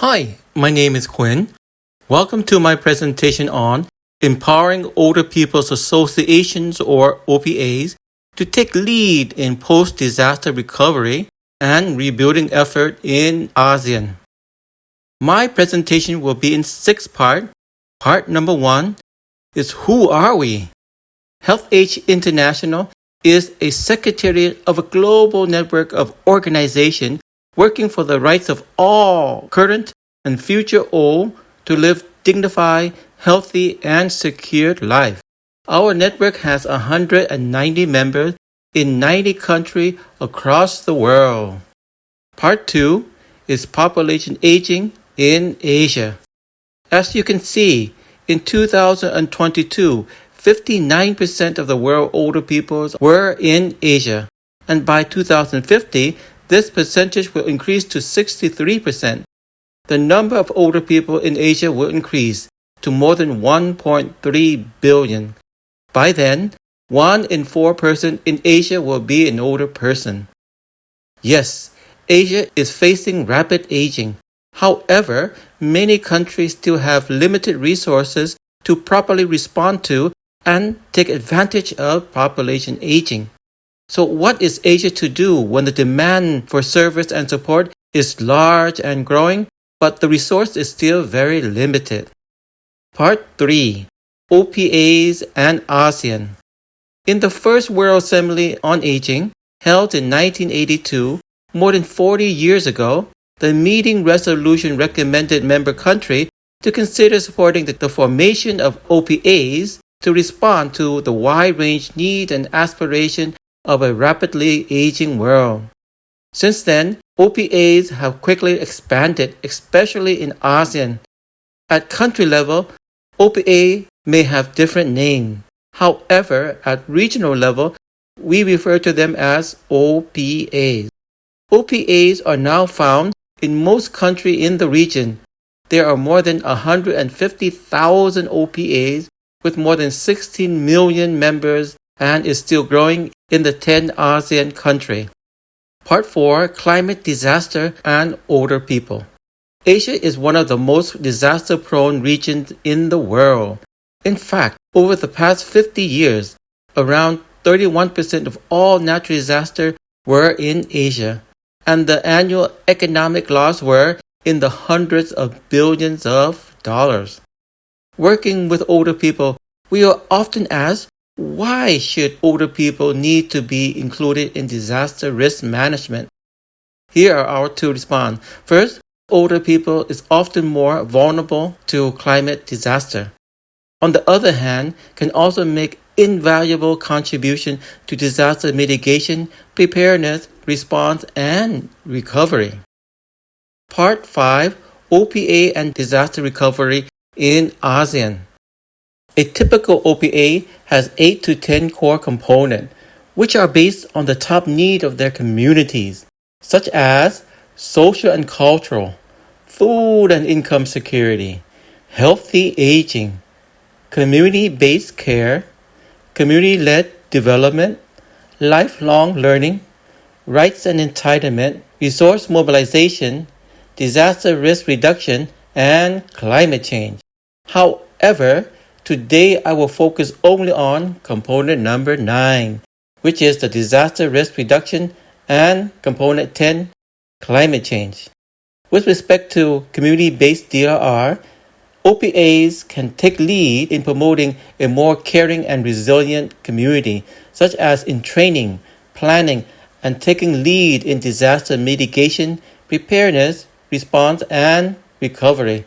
Hi, my name is Quyen. Welcome to my presentation on empowering older people's associations or OPAs to take lead in post-disaster recovery and rebuilding effort in ASEAN. My presentation will be in 6 parts. Part number 1 is who are we? HelpAge International is a secretariat of a global network of organizations working for the rights of all current and future old to live dignified, healthy, and secure life. Our network has 190 members in 90 countries across the world. Part 2 is population aging in Asia. As you can see, in 2022, 59% of the world's older people were in Asia, and by 2050, this percentage will increase to 63%. The number of older people in Asia will increase to more than 1.3 billion. By then, 1 in 4 persons in Asia will be an older person. Yes, Asia is facing rapid aging. However, many countries still have limited resources to properly respond to and take advantage of population aging. So what is Asia to do when the demand for service and support is large and growing, but the resource is still very limited? Part 3. OPAs and ASEAN. In the First World Assembly on Aging, held in 1982, more than 40 years ago, the meeting resolution recommended member countries to consider supporting the formation of OPAs to respond to the wide-range needs and aspirations of a rapidly aging world. Since then, OPAs have quickly expanded, especially in ASEAN. At country level, OPA may have different names. However, at regional level, we refer to them as OPAs. OPAs are now found in most countries in the region. There are more than 150,000 OPAs with more than 16 million members and is still growing in the 10 ASEAN countries. Part 4. Climate disaster and older people. Asia is one of the most disaster-prone regions in the world. In fact, over the past 50 years, around 31% of all natural disasters were in Asia, and the annual economic loss were in the hundreds of billions of dollars. Working with older people, we are often asked, why should older people need to be included in disaster risk management? Here are our two responses. First, older people is often more vulnerable to climate disaster. On the other hand, can also make invaluable contribution to disaster mitigation, preparedness, response, and recovery. Part 5. OPA and disaster recovery in ASEAN. A typical OPA has 8 to 10 core components, which are based on the top need of their communities, such as social and cultural, food and income security, healthy aging, community-based care, community-led development, lifelong learning, rights and entitlement, resource mobilization, disaster risk reduction, and climate change. However, today I will focus only on component number 9, which is the disaster risk reduction, and component 10, climate change. With respect to community-based DRR, OPAs can take lead in promoting a more caring and resilient community, such as in training, planning, and taking lead in disaster mitigation, preparedness, response, and recovery.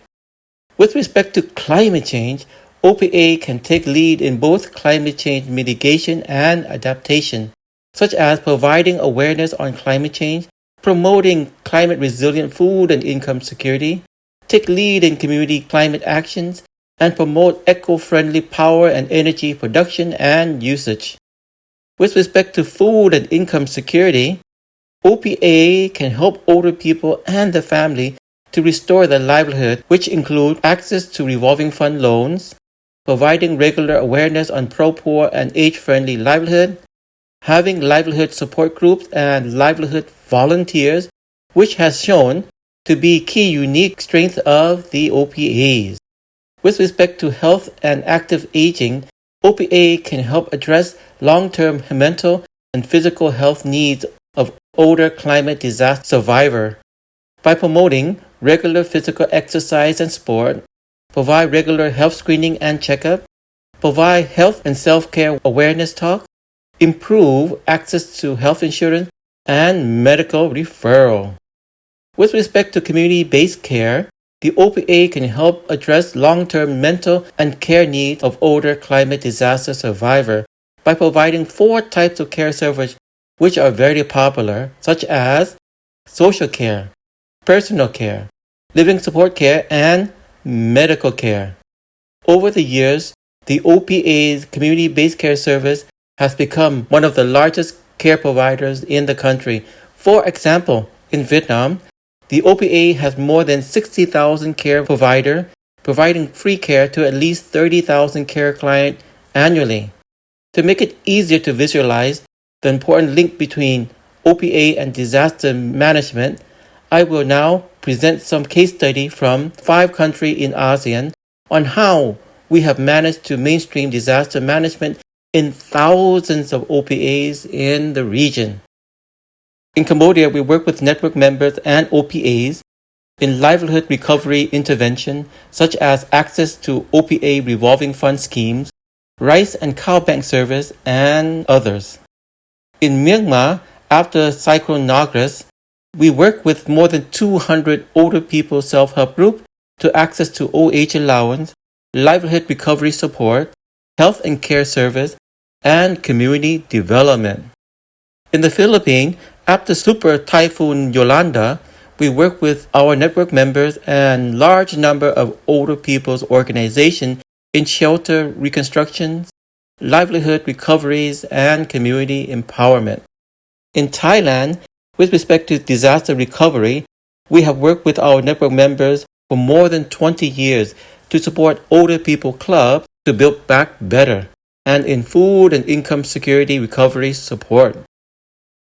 With respect to climate change, OPA can take lead in both climate change mitigation and adaptation, such as providing awareness on climate change, promoting climate-resilient food and income security, take lead in community climate actions, and promote eco-friendly power and energy production and usage. With respect to food and income security, OPA can help older people and their family to restore their livelihood, which include access to revolving fund loans, providing regular awareness on pro-poor and age-friendly livelihood, having livelihood support groups and livelihood volunteers, which has shown to be key unique strengths of the OPAs. With respect to health and active aging, OPA can help address long-term mental and physical health needs of older climate disaster survivors by promoting regular physical exercise and sport, provide regular health screening and checkup, provide health and self-care awareness talk, improve access to health insurance and medical referral. With respect to community-based care, the OPA can help address long-term mental and care needs of older climate disaster survivors by providing 4 types of care services which are very popular, such as social care, personal care, living support care, and medical care. Over the years, the OPA's community-based care service has become one of the largest care providers in the country. For example, in Vietnam, the OPA has more than 60,000 care providers, providing free care to at least 30,000 care clients annually. To make it easier to visualize the important link between OPA and disaster management, I will now present some case study from 5 countries in ASEAN on how we have managed to mainstream disaster management in thousands of OPAs in the region. In Cambodia, we work with network members and OPAs in livelihood recovery intervention, such as access to OPA revolving fund schemes, rice and cow bank service, and others. In Myanmar, after Cyclone Nagras, we work with more than 200 older people self-help groups to access to OH allowance, livelihood recovery support, health and care service, and community development. In the Philippines, after Super Typhoon Yolanda, we work with our network members and large number of older people's organizations in shelter reconstructions, livelihood recoveries, and community empowerment. In Thailand, with respect to disaster recovery, we have worked with our network members for more than 20 years to support older people clubs to build back better, and in food and income security recovery support.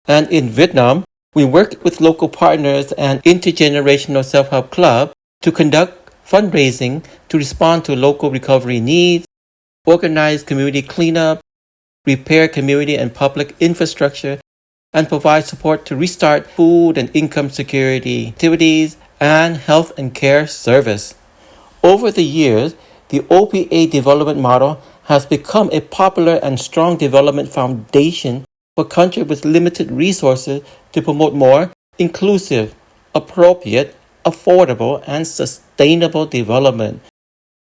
And in Vietnam, we work with local partners and intergenerational self-help club to conduct fundraising to respond to local recovery needs, organize community cleanup, repair community and public infrastructure, and provide support to restart food and income security activities and health and care service. Over the years, the OPA development model has become a popular and strong development foundation for countries with limited resources to promote more inclusive, appropriate, affordable, and sustainable development.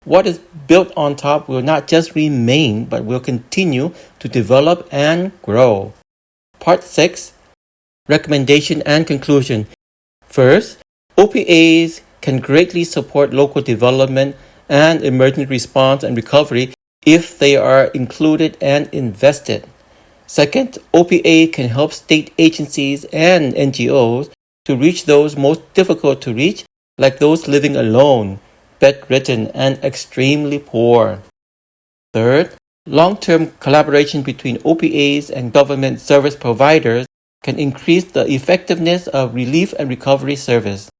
What is built on top will not just remain, but will continue to develop and grow. Part 6, Recommendation and Conclusion. First, OPAs can greatly support local development and emergency response and recovery if they are included and invested. Second, OPA can help state agencies and NGOs to reach those most difficult to reach, like those living alone, bedridden, and extremely poor. Third, long-term collaboration between OPAs and government service providers can increase the effectiveness of relief and recovery service.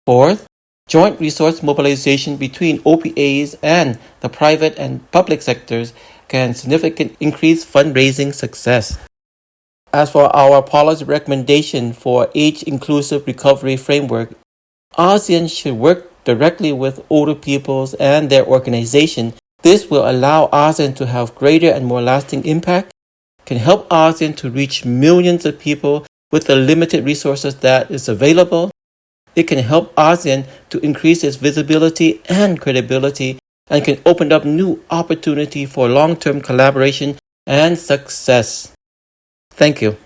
Fourth, joint resource mobilization between OPAs and the private and public sectors can significantly increase fundraising success. As for our policy recommendation for age-inclusive recovery framework, ASEAN should work directly with older peoples and their organization. This will allow ASEAN to have greater and more lasting impact, can help ASEAN to reach millions of people with the limited resources that is available. It can help ASEAN to increase its visibility and credibility, and can open up new opportunity for long-term collaboration and success. Thank you.